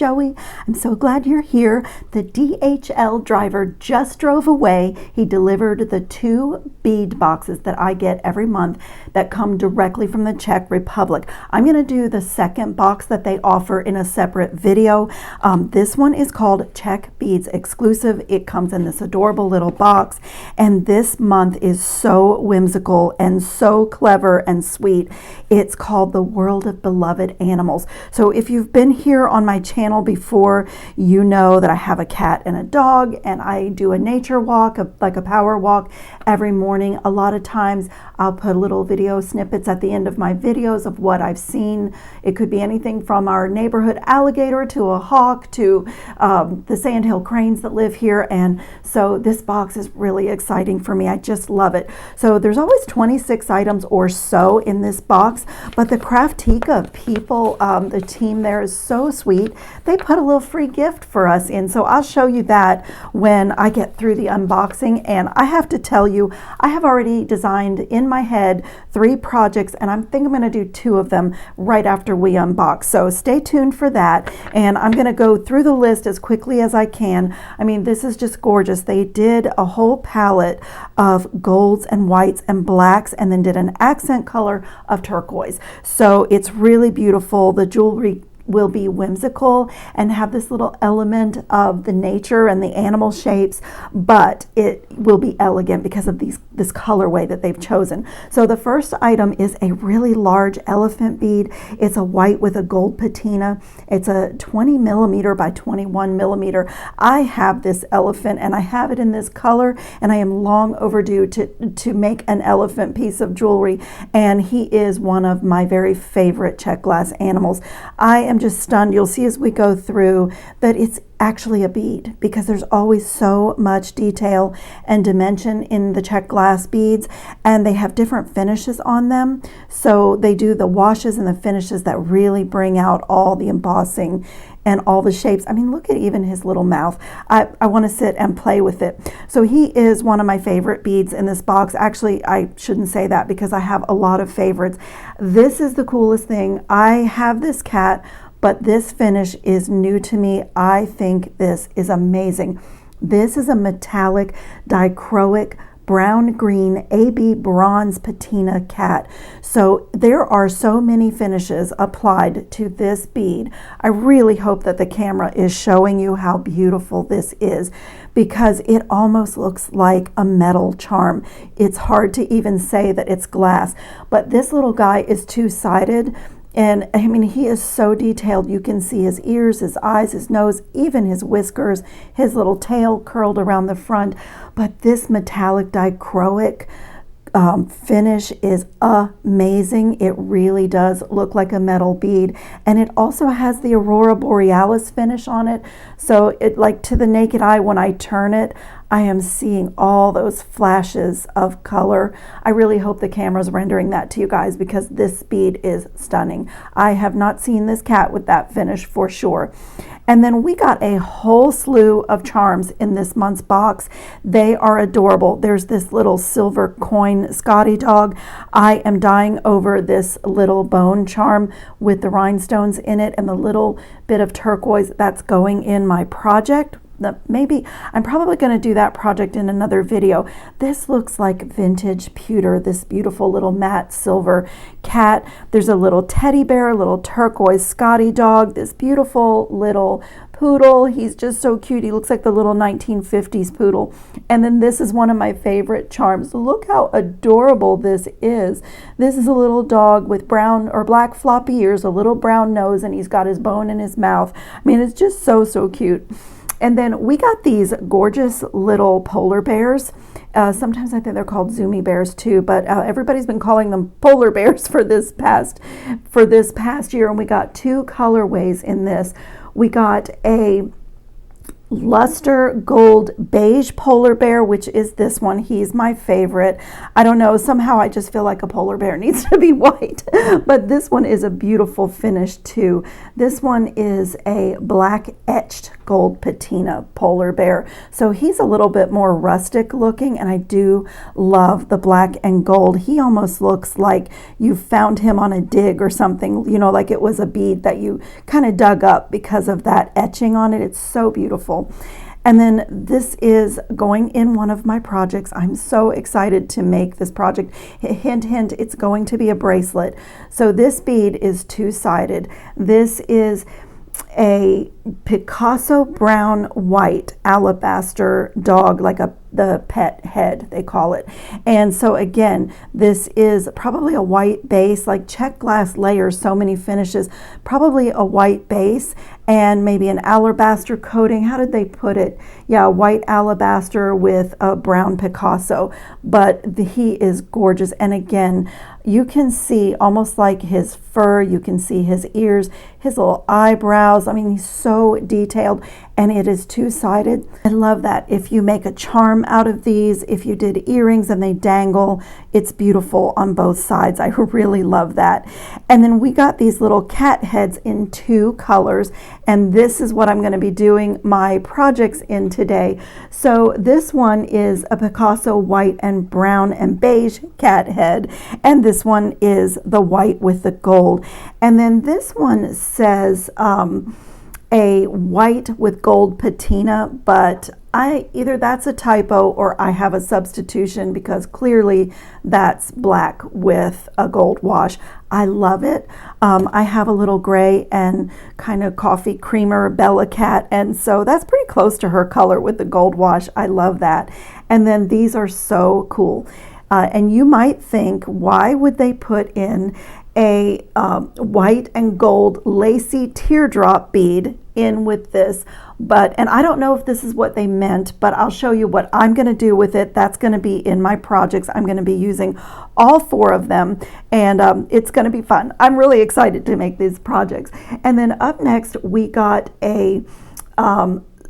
Joey. I'm so glad you're here. The DHL driver just drove away. He delivered the 2 bead boxes that I get every month that come directly from the Czech Republic. I'm going to do the second box that they offer in a separate video. This one is called Czech Beads Exclusive. It comes in this adorable little box, and this month is so whimsical and so clever and sweet. It's called The World of Beloved Animals. So if you've been here on my channel before, you know that I have a cat and a dog, and I do a nature walk, like a power walk every morning. A lot of times I'll put little video snippets at the end of my videos of what I've seen. It could be anything from our neighborhood alligator to a hawk to the sandhill cranes that live here. And so this box is really exciting for me. I just love it. So there's always 26 items or so in this box, but the Craftica people, the team there is so sweet. They put a little free gift for us in, so I'll show you that when I get through the unboxing. And I have to tell you, I have already designed in my head 3 projects, and I think I'm going to do 2 of them right after we unbox. So stay tuned for that, and I'm going to go through the list as quickly as I can. I mean, this is just gorgeous. They did a whole palette of golds and whites and blacks, and then did an accent color of turquoise. So it's really beautiful. The jewelry will be whimsical and have this little element of the nature and the animal shapes, but it will be elegant because of this colorway that they've chosen. So the first item is a really large elephant bead. It's a white with a gold patina. It's a 20 millimeter by 21 millimeter. I have this elephant and I have it in this color, and I am long overdue to make an elephant piece of jewelry, and he is one of my very favorite Czech glass animals. I am just stunned. You'll see as we go through that it's actually a bead, because there's always so much detail and dimension in the Czech glass beads, and they have different finishes on them. So they do the washes and the finishes that really bring out all the embossing and all the shapes. I mean, look at even his little mouth. I want to sit and play with it. So he is one of my favorite beads in this box. Actually, I shouldn't say that because I have a lot of favorites. This is the coolest thing. I have this cat, but this finish is new to me. I think this is amazing. This is a metallic dichroic brown green AB bronze patina cat. So there are so many finishes applied to this bead. I really hope that the camera is showing you how beautiful this is, because it almost looks like a metal charm. It's hard to even say that it's glass, but this little guy is 2-sided. And I mean, he is so detailed. You can see his ears, his eyes, his nose, even his whiskers, his little tail curled around the front. But this metallic dichroic finish is amazing. It really does look like a metal bead, and it also has the Aurora Borealis finish on it. So it, like, to the naked eye, when I turn it, I am seeing all those flashes of color. I really hope the camera's rendering that to you guys, because this bead is stunning. I have not seen this cat with that finish for sure. And then we got a whole slew of charms in this month's box. They are adorable. There's this little silver coin Scotty dog. I am dying over this little bone charm with the rhinestones in it and the little bit of turquoise that's going in my project. Maybe I'm probably going to do that project in another video. This looks like vintage pewter, this beautiful little matte silver cat. There's a little teddy bear, a little turquoise Scotty dog, this beautiful little poodle. He's just so cute. He looks like the little 1950s poodle. And then this is one of my favorite charms. Look how adorable this is. This is a little dog with brown or black floppy ears, a little brown nose, and he's got his bone in his mouth. I mean, it's just so cute. And then we got these gorgeous little polar bears. Sometimes I think they're called zoomy bears too, but everybody's been calling them polar bears for this past year. And we got 2 colorways in this. We got a luster gold beige polar bear, which is this one. He's my favorite. I don't know, somehow I just feel like a polar bear needs to be white, but this one is a beautiful finish too. This one is a black etched gold patina polar bear. So he's a little bit more rustic looking, and I do love the black and gold. He almost looks like you found him on a dig or something, you know, like it was a bead that you kind of dug up because of that etching on it. It's so beautiful. And then this is going in one of my projects. I'm so excited to make this project. Hint, hint, it's going to be a bracelet. So this bead is two-sided. This is a Picasso brown white alabaster dog, like the pet head, they call it. And so again, this is probably a white base, like Czech glass layers, so many finishes, probably a white base and maybe an alabaster coating. How did they put it? Yeah, white alabaster with a brown Picasso, but he is gorgeous. And again, you can see almost like his fur, you can see his ears, his little eyebrows. I mean, he's so detailed, and it is two-sided. I love that. If you make a charm out of these, if you did earrings and they dangle, it's beautiful on both sides. I really love that. And then we got these little cat heads in two colors, and this is what I'm going to be doing my projects in today. So this one is a Picasso white and brown and beige cat head, and this one is the white with the gold. And then this one says a white with gold patina, but either that's a typo or I have a substitution, because clearly that's black with a gold wash. I love it. I have a little gray and kind of coffee creamer Bella cat, and so that's pretty close to her color with the gold wash. I love that. And then these are so cool. And you might think, why would they put in a white and gold lacy teardrop bead in with this? And I don't know if this is what they meant, but I'll show you what I'm going to do with it. That's going to be in my projects. I'm going to be using all four of them, and it's going to be fun. I'm really excited to make these projects. And then up next, we got a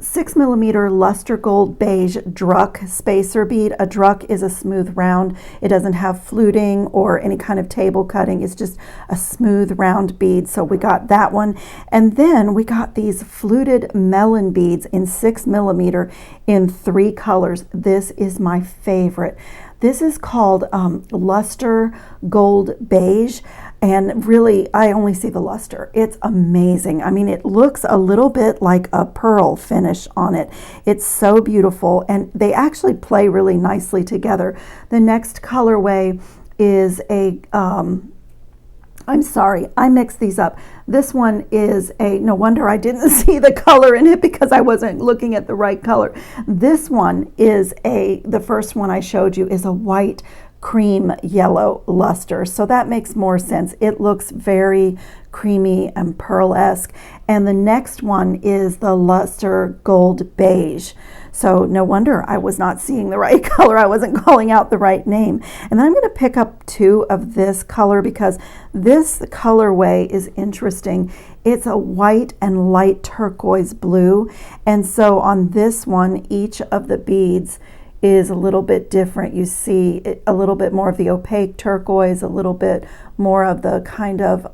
6mm luster gold beige druck spacer bead. A druck is a smooth round. It doesn't have fluting or any kind of table cutting. It's just a smooth round bead. So we got that one. And then we got these fluted melon beads in 6mm in 3 colors. This is my favorite. This is called luster gold beige. And really, I only see the luster. It's amazing. I mean, it looks a little bit like a pearl finish on it. It's so beautiful, and they actually play really nicely together. The next colorway is a, I'm sorry, I mixed these up. This one is no wonder I didn't see the color in it, because I wasn't looking at the right color. This one is the first one I showed you is a white cream yellow luster, so that makes more sense. It looks very creamy and pearl-esque. And the next one is the luster gold beige, so no wonder I was not seeing the right color. I wasn't calling out the right name. And then I'm going to pick up 2 of this color, because this colorway is interesting. It's a white and light turquoise blue, and so on this one, each of the beads is a little bit different. You see a little bit more of the opaque turquoise, a little bit more of the kind of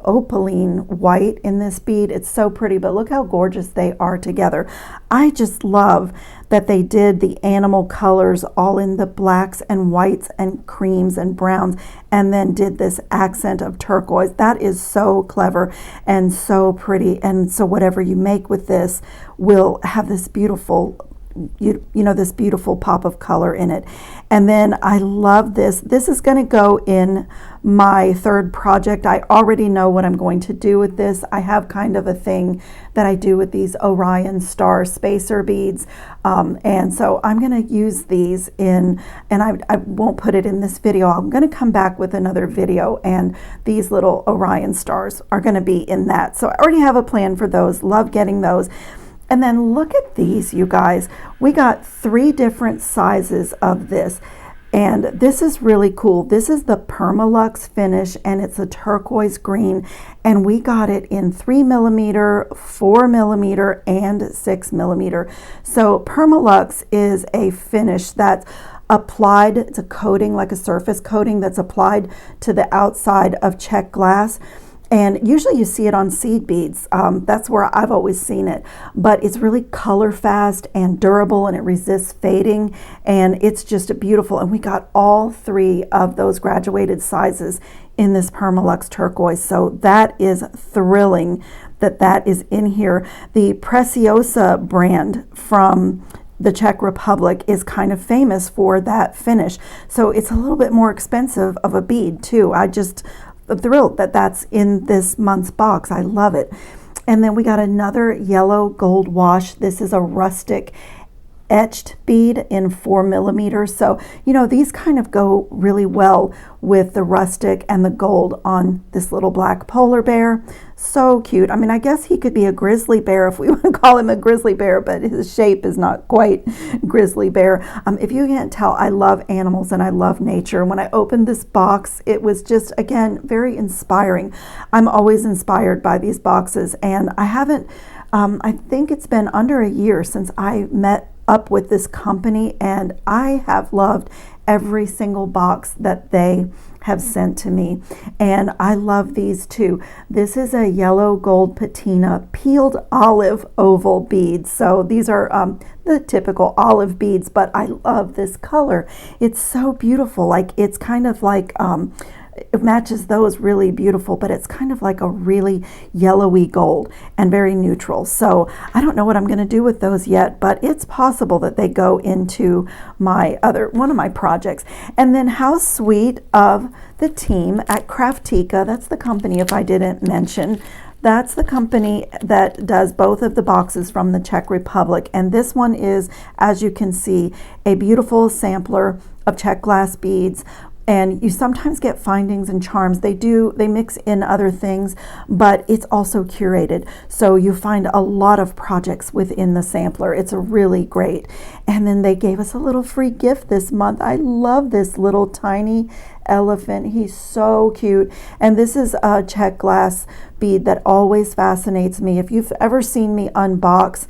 opaline white in this bead. It's so pretty, but look how gorgeous they are together. I just love that they did the animal colors all in the blacks and whites and creams and browns, and then did this accent of turquoise. That is so clever and so pretty. And so whatever you make with this will have this beautiful, you know, this beautiful pop of color in it. And then I love this. This is going to go in my third project. I already know what I'm going to do with this. I have kind of a thing that I do with these Orion star spacer beads. And so I'm going to use these in, and I won't put it in this video. I'm going to come back with another video, and these little Orion stars are going to be in that. So I already have a plan for those. Love getting those. And then look at these, you guys. We got 3 different sizes of this, and this is really cool. This is the Permalux finish, and it's a turquoise green, and we got it in 3mm, 4mm, and 6mm. So Permalux is a finish that's applied, it's a coating, like a surface coating that's applied to the outside of Czech glass. And usually you see it on seed beads. That's where I've always seen it. But it's really color fast and durable, and it resists fading. And it's just beautiful. And we got all 3 of those graduated sizes in this Permalux turquoise. So that is thrilling that that is in here. The Preciosa brand from the Czech Republic is kind of famous for that finish. So it's a little bit more expensive of a bead too. I'm thrilled that that's in this month's box. I love it. And then we got another yellow gold wash. This is a rustic etched bead in 4 millimeters. So, you know, these kind of go really well with the rustic and the gold on this little black polar bear. So cute. I mean, I guess he could be a grizzly bear if we want to call him a grizzly bear, but his shape is not quite grizzly bear. If you can't tell, I love animals and I love nature. When I opened this box, it was just, again, very inspiring. I'm always inspired by these boxes, and I haven't, I think it's been under a year since I met up with this company, and I have loved every single box that they have sent to me, and I love these too. This is a yellow gold patina peeled olive oval beads. So these are the typical olive beads, but I love this color. It's so beautiful. Like, it's kind of like it matches those really beautiful, but it's kind of like a really yellowy gold and very neutral. So I don't know what I'm going to do with those yet, but it's possible that they go into my one of my projects. And then how sweet of the team at Craftica, that's the company, if I didn't mention, that's the company that does both of the boxes from the Czech Republic. And this one is, as you can see, a beautiful sampler of Czech glass beads. And you sometimes get findings and charms. They mix in other things, but it's also curated. So you find a lot of projects within the sampler. It's really great. And then they gave us a little free gift this month. I love this little tiny elephant. He's so cute. And this is a Czech glass bead that always fascinates me. If you've ever seen me unbox,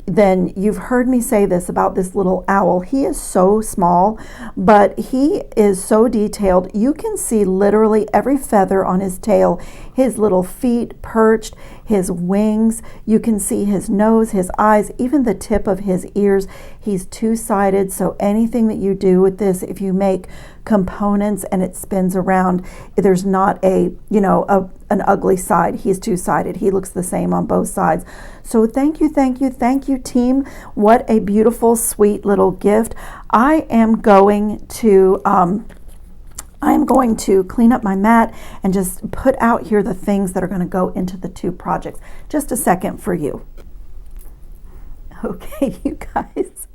then you've heard me say this about this little owl. He is so small, but he is so detailed. You can see literally every feather on his tail, his little feet perched, his wings. You can see his nose, his eyes, even the tip of his ears. He's two-sided, so anything that you do with this, if you make components and it spins around, there's not an ugly side. He's two-sided. He looks the same on both sides. So thank you, team. What a beautiful, sweet little gift. I am going to clean up my mat and just put out here the things that are going to go into the 2 projects. Just a second for you. Okay, you guys.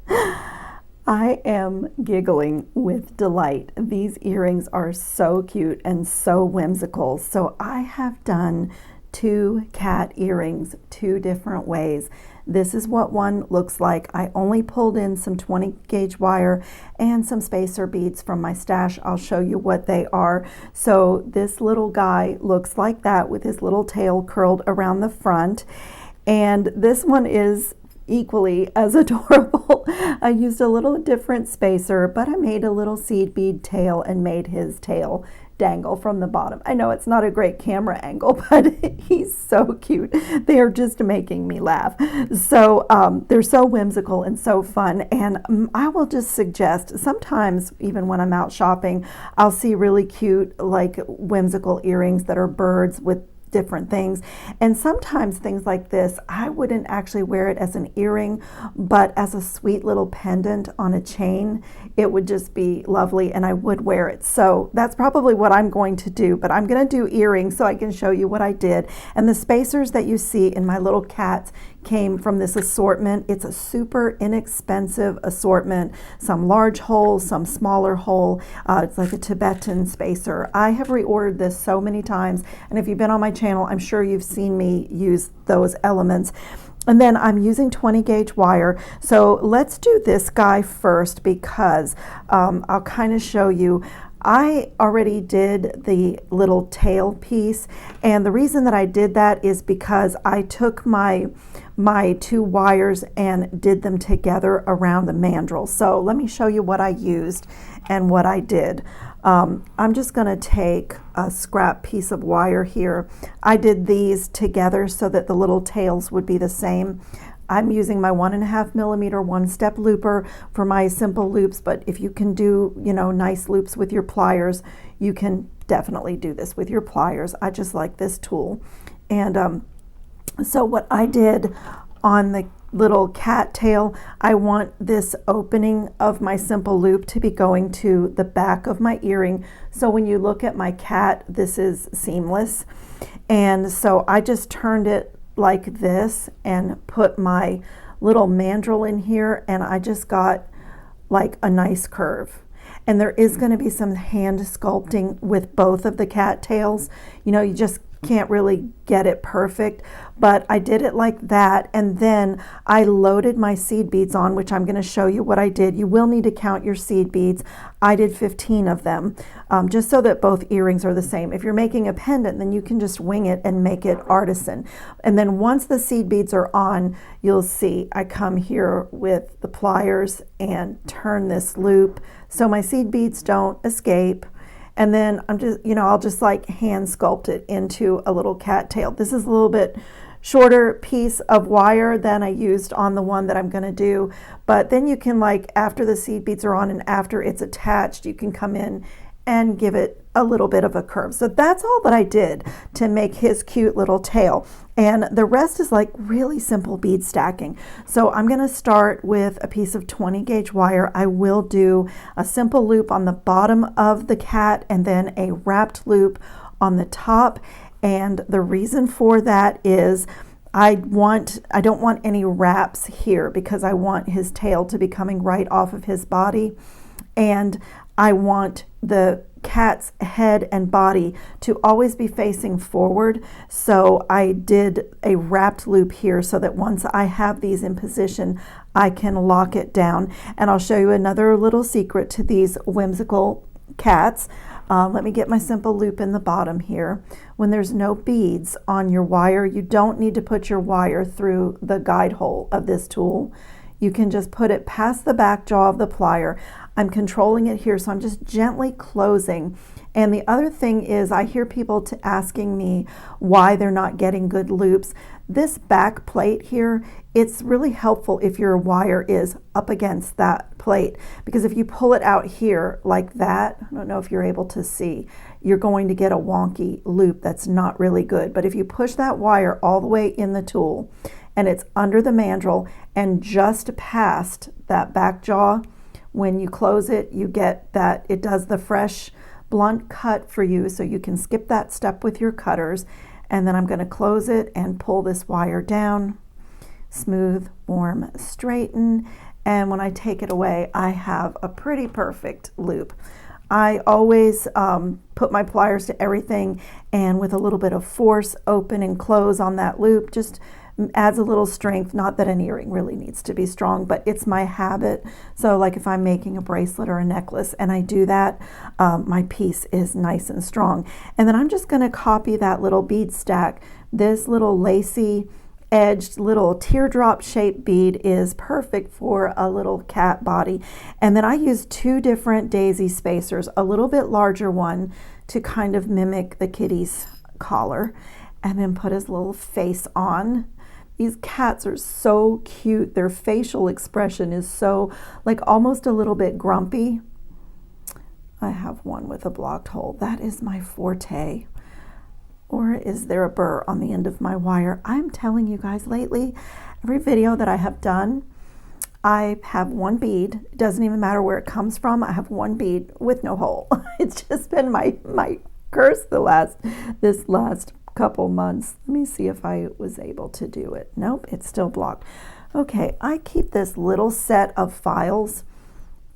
I am giggling with delight. These earrings are so cute and so whimsical. So I have done 2 cat earrings 2 different ways. This is what one looks like. I only pulled in some 20 gauge wire and some spacer beads from my stash. I'll show you what they are. So this little guy looks like that with his little tail curled around the front. And this one is equally as adorable. I used a little different spacer, but I made a little seed bead tail and made his tail dangle from the bottom. I know it's not a great camera angle, but he's so cute. They are just making me laugh. So they're so whimsical and so fun. And I will just suggest, sometimes even when I'm out shopping, I'll see really cute, like whimsical earrings that are birds with different things. And sometimes things like this, I wouldn't actually wear it as an earring, but as a sweet little pendant on a chain, it would just be lovely and I would wear it. So that's probably what I'm going to do, but I'm going to do earrings so I can show you what I did. And the spacers that you see in my little cats came from this assortment. It's a super inexpensive assortment, some large hole, some smaller hole. It's like a Tibetan spacer. I have reordered this so many times, and if you've been on my channel, I'm sure you've seen me use those elements. And then I'm using 20 gauge wire. So let's do this guy first because I'll kind of show you. I already did the little tail piece, and the reason that I did that is because I took my my two wires and did them together around the mandrel. So let me show you what I used and what I did. I'm just going to take a scrap piece of wire here. I did these together so that the little tails would be the same. I'm using my 1.5 millimeter one-step looper for my simple loops, but if you can do, you know, nice loops with your pliers, you can definitely do this with your pliers. I just like this tool. And so what I did on the little cat tail, I want this opening of my simple loop to be going to the back of my earring. So when you look at my cat, this is seamless. And so I just turned it like this and put my little mandrel in here, and I just got like a nice curve. And there is going to be some hand sculpting with both of the cat tails. You know, you just can't really get it perfect, but I did it like that, and then I loaded my seed beads on, which I'm going to show you what I did. You will need to count your seed beads. I did 15 of them, just so that both earrings are the same. If you're making a pendant, then you can just wing it and make it artisan. And then once the seed beads are on, you'll see I come here with the pliers and turn this loop so my seed beads don't escape. And then I'm just, you know, I'll just like hand sculpt it into a little cat tail. This is a little bit shorter piece of wire than I used on the one that I'm going to do. But then you can, like, after the seed beads are on and after it's attached, you can come in and give it a little bit of a curve. So that's all that I did to make his cute little tail. And the rest is like really simple bead stacking. So I'm going to start with a piece of 20 gauge wire. I will do a simple loop on the bottom of the cat and then a wrapped loop on the top. And the reason for that is I don't want any wraps here because I want his tail to be coming right off of his body. And I want the cat's head and body to always be facing forward. So I did a wrapped loop here so that once I have these in position, I can lock it down. And I'll show you another little secret to these whimsical cats. Let me get my simple loop in the bottom here. When there's no beads on your wire, you don't need to put your wire through the guide hole of this tool. You can just put it past the back jaw of the plier. I'm controlling it here, so I'm just gently closing. And the other thing is I hear people asking me why they're not getting good loops. This back plate here, it's really helpful if your wire is up against that plate, because if you pull it out here like that, I don't know if you're able to see, you're going to get a wonky loop that's not really good. But if you push that wire all the way in the tool and it's under the mandrel and just past that back jaw, when you close it, you get that it does the fresh blunt cut for you, so you can skip that step with your cutters. And then I'm going to close it and pull this wire down, smooth, warm, straighten, and when I take it away, I have a pretty perfect loop. I always put my pliers to everything, and with a little bit of force, open and close on that loop, just adds a little strength. Not that an earring really needs to be strong, but it's my habit. So like if I'm making a bracelet or a necklace and I do that, my piece is nice and strong. And then I'm just going to copy that little bead stack. This little lacy edged little teardrop shaped bead is perfect for a little cat body. And then I use two different daisy spacers, a little bit larger one to kind of mimic the kitty's collar, and then put his little face on. These cats are so cute. Their facial expression is so, like, almost a little bit grumpy. I have one with a blocked hole. That is my forte. Or is there a burr on the end of my wire? I'm telling you guys, lately, every video that I have done, I have one bead. It doesn't even matter where it comes from. I have one bead with no hole. It's just been my curse this last couple months. Let me see if I was able to do it. Nope, it's still blocked. Okay, I keep this little set of files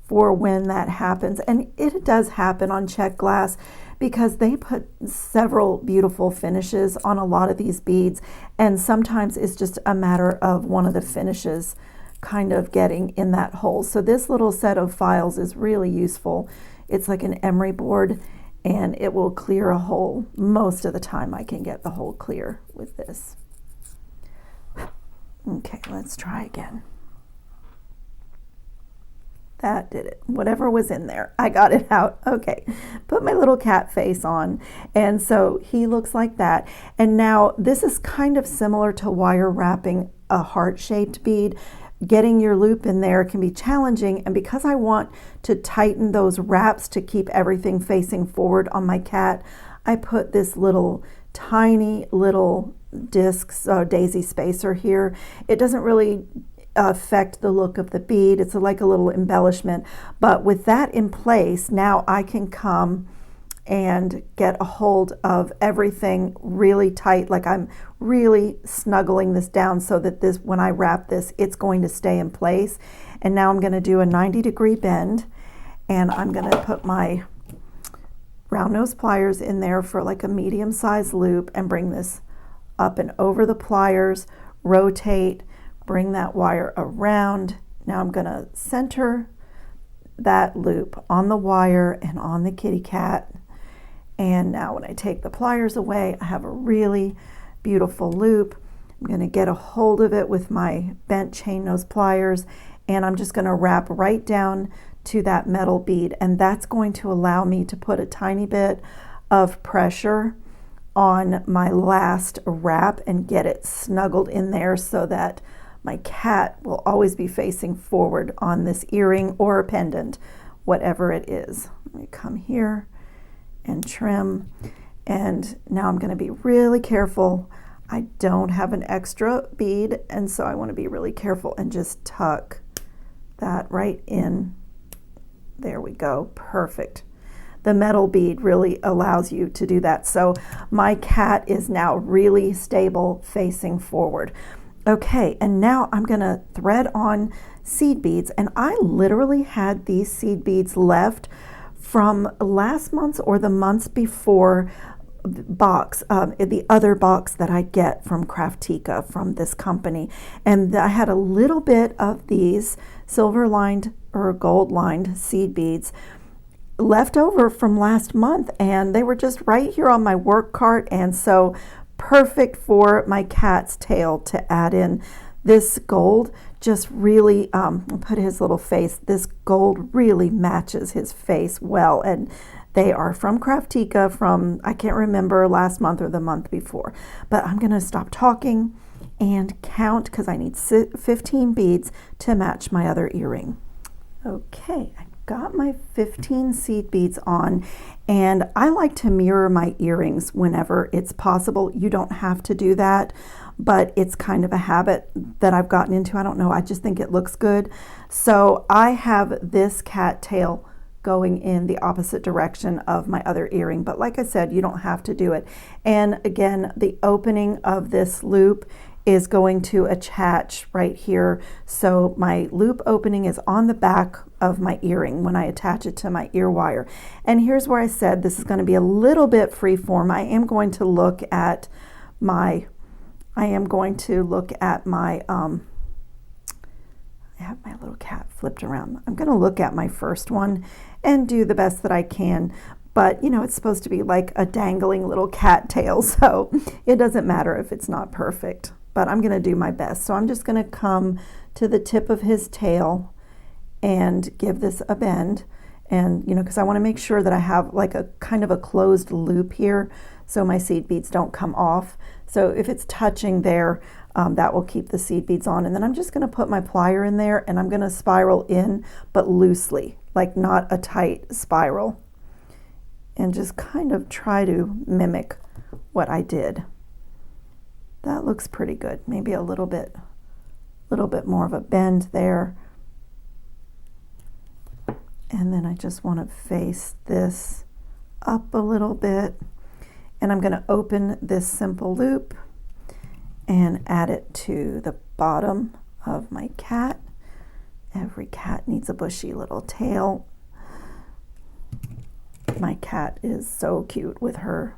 for when that happens, and it does happen on Czech glass because they put several beautiful finishes on a lot of these beads, and sometimes it's just a matter of one of the finishes kind of getting in that hole. So this little set of files is really useful. It's like an emery board, and it will clear a hole. Most of the time I can get the hole clear with this. Okay, let's try again. That did it. Whatever was in there, I got it out. Okay, put my little cat face on. And so he looks like that. And now this is kind of similar to wire wrapping a heart-shaped bead. Getting your loop in there can be challenging. And because I want to tighten those wraps to keep everything facing forward on my cat, I put this little tiny little disc, daisy spacer here. It doesn't really affect the look of the bead. It's like a little embellishment, but with that in place, now I can come and get a hold of everything really tight, like I'm really snuggling this down so that this, when I wrap this, it's going to stay in place. And now I'm going to do a 90-degree bend, and I'm going to put my round nose pliers in there for like a medium-sized loop and bring this up and over the pliers, rotate, bring that wire around. Now I'm going to center that loop on the wire and on the kitty cat. And now when I take the pliers away, I have a really beautiful loop. I'm going to get a hold of it with my bent chain nose pliers, and I'm just going to wrap right down to that metal bead. And that's going to allow me to put a tiny bit of pressure on my last wrap and get it snuggled in there so that my cat will always be facing forward on this earring or a pendant, whatever it is. Let me come here and trim. And now I'm going to be really careful. I don't have an extra bead, and so I want to be really careful and just tuck that right in. There we go. Perfect. The metal bead really allows you to do that. So my cat is now really stable facing forward. Okay, and now I'm going to thread on seed beads, and I literally had these seed beads left from last month's or the months before box, the other box that I get from Craftica from this company. And I had a little bit of these silver lined or gold lined seed beads left over from last month, and they were just right here on my work cart, and so perfect for my cat's tail to add in. This gold just really, put his little face, this gold really matches his face well, and they are from Craftica from, I can't remember, last month or the month before. But I'm going to stop talking and count because I need 15 beads to match my other earring. Okay, I got my 15 seed beads on, and I like to mirror my earrings whenever it's possible. You don't have to do that, but it's kind of a habit that I've gotten into. I don't know, I just think it looks good. So I have this cat tail going in the opposite direction of my other earring, but like I said, you don't have to do it. And again, the opening of this loop is going to attach right here. So my loop opening is on the back of my earring when I attach it to my ear wire. And here's where I said this is going to be a little bit free form. I am going to look at my, I have my little cat flipped around. I'm going to look at my first one and do the best that I can. But, you know, it's supposed to be like a dangling little cat tail, so it doesn't matter if it's not perfect. But I'm going to do my best. So I'm just going to come to the tip of his tail and give this a bend. And, you know, because I want to make sure that I have like a kind of a closed loop here so my seed beads don't come off. So if it's touching there, that will keep the seed beads on. And then I'm just going to put my plier in there, and I'm going to spiral in, but loosely, like not a tight spiral. And just kind of try to mimic what I did. That looks pretty good. Maybe a little bit more of a bend there. And then I just want to face this up a little bit. And I'm going to open this simple loop and add it to the bottom of my cat. Every cat needs a bushy little tail. My cat is so cute with her.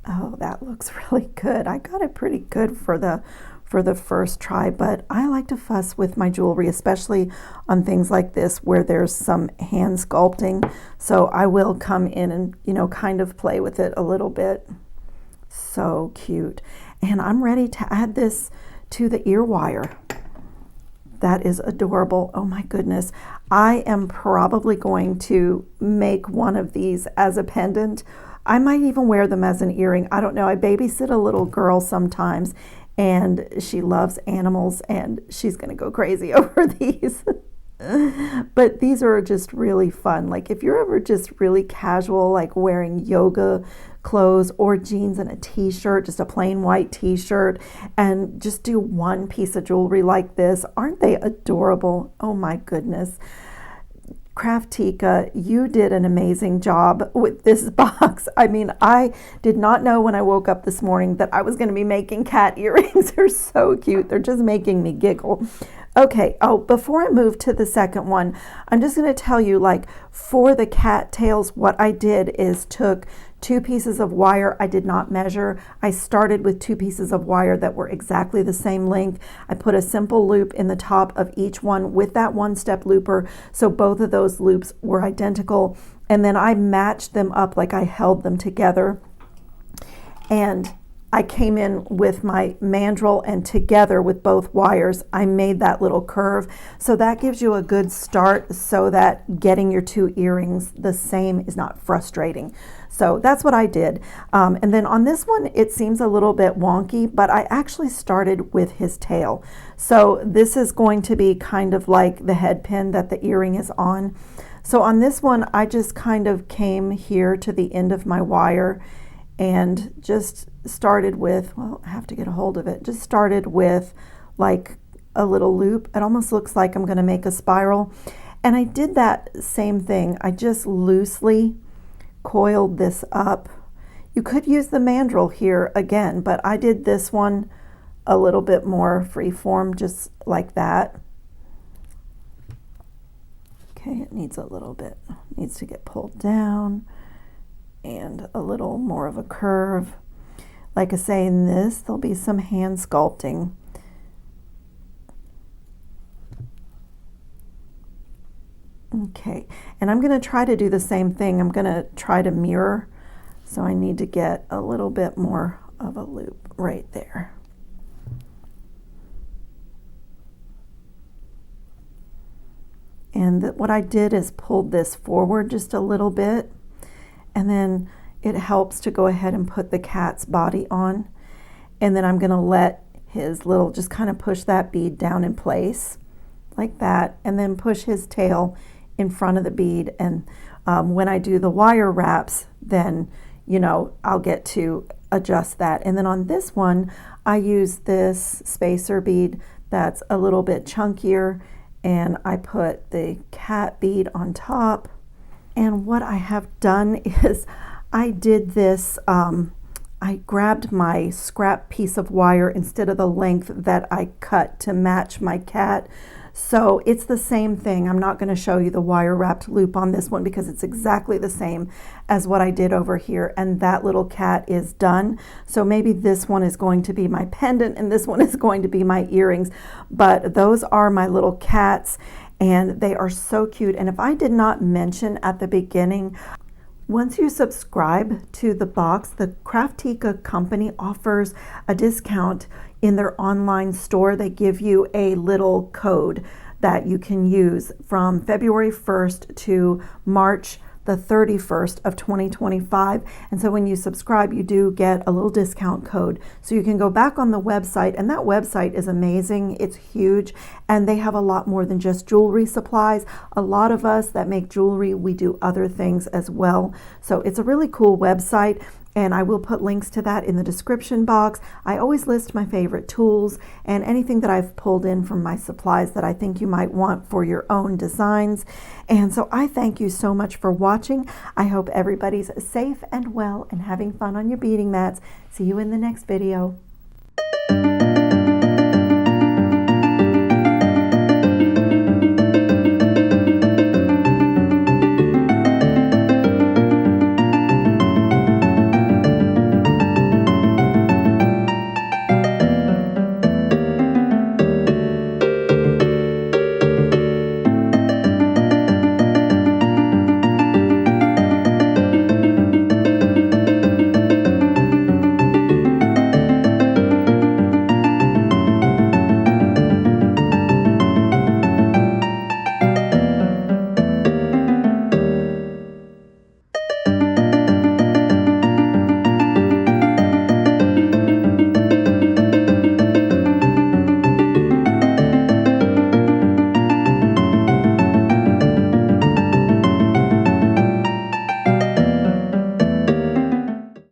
Oh, that looks really good. I got it pretty good for the first try, but I like to fuss with my jewelry, especially on things like this where there's some hand sculpting. So I will come in and, you know, kind of play with it a little bit. So cute. And I'm ready to add this to the ear wire. That is adorable. Oh my goodness. I am probably going to make one of these as a pendant. I might even wear them as an earring. I don't know. I babysit a little girl sometimes, and she loves animals, and she's going to go crazy over these. But these are just really fun. Like if you're ever just really casual, like wearing yoga clothes or jeans and a t-shirt, just a plain white t-shirt, and just do one piece of jewelry like this, aren't they adorable? Oh my goodness. Craftica, you did an amazing job with this box. I mean, I did not know when I woke up this morning that I was going to be making cat earrings. They're so cute. They're just making me giggle. Okay, oh, before I move to the second one, I'm just going to tell you, like, for the cat tails, what I did is took 2 pieces of wire. I did not measure. I started with 2 pieces of wire that were exactly the same length. I put a simple loop in the top of each one with that 1-step looper, so both of those loops were identical. And then I matched them up, like I held them together. And I came in with my mandrel, and together with both wires, I made that little curve. So that gives you a good start so that getting your 2 earrings the same is not frustrating. So that's what I did. And then on this one, it seems a little bit wonky, but I actually started with his tail. So this is going to be kind of like the head pin that the earring is on. So on this one, I just kind of came here to the end of my wire and just started with, well, I have to get a hold of it, just started with like a little loop. It almost looks like I'm going to make a spiral. And I did that same thing. I just loosely coiled this up. You could use the mandrel here again, but I did this one a little bit more freeform, just like that. Okay, it needs a little bit, needs to get pulled down and a little more of a curve. Like I say, in this, there'll be some hand sculpting. Okay, and I'm going to try to do the same thing. I'm going to try to mirror, so I need to get a little bit more of a loop right there. And what I did is pulled this forward just a little bit, and then it helps to go ahead and put the cat's body on. And then I'm going to let his little, just kind of push that bead down in place like that, and then push his tail in front of the bead. And when I do the wire wraps, then, you know, I'll get to adjust that. And then on this one, I use this spacer bead that's a little bit chunkier, and I put the cat bead on top. And what I have done is I did this, I grabbed my scrap piece of wire instead of the length that I cut to match my cat. So it's the same thing. I'm not going to show you the wire wrapped loop on this one because it's exactly the same as what I did over here, and that little cat is done. So maybe this one is going to be my pendant and this one is going to be my earrings, but those are my little cats, and they are so cute. And if I did not mention at the beginning, once you subscribe to the box, the Craftica company offers a discount in their online store. They give you a little code that you can use from February 1st to March the 31st of 2025. And so when you subscribe, you do get a little discount code. So you can go back on the website, and that website is amazing. It's huge, and they have a lot more than just jewelry supplies. A lot of us that make jewelry, we do other things as well. So it's a really cool website, and I will put links to that in the description box. I always list my favorite tools and anything that I've pulled in from my supplies that I think you might want for your own designs. And so I thank you so much for watching. I hope everybody's safe and well and having fun on your beading mats. See you in the next video.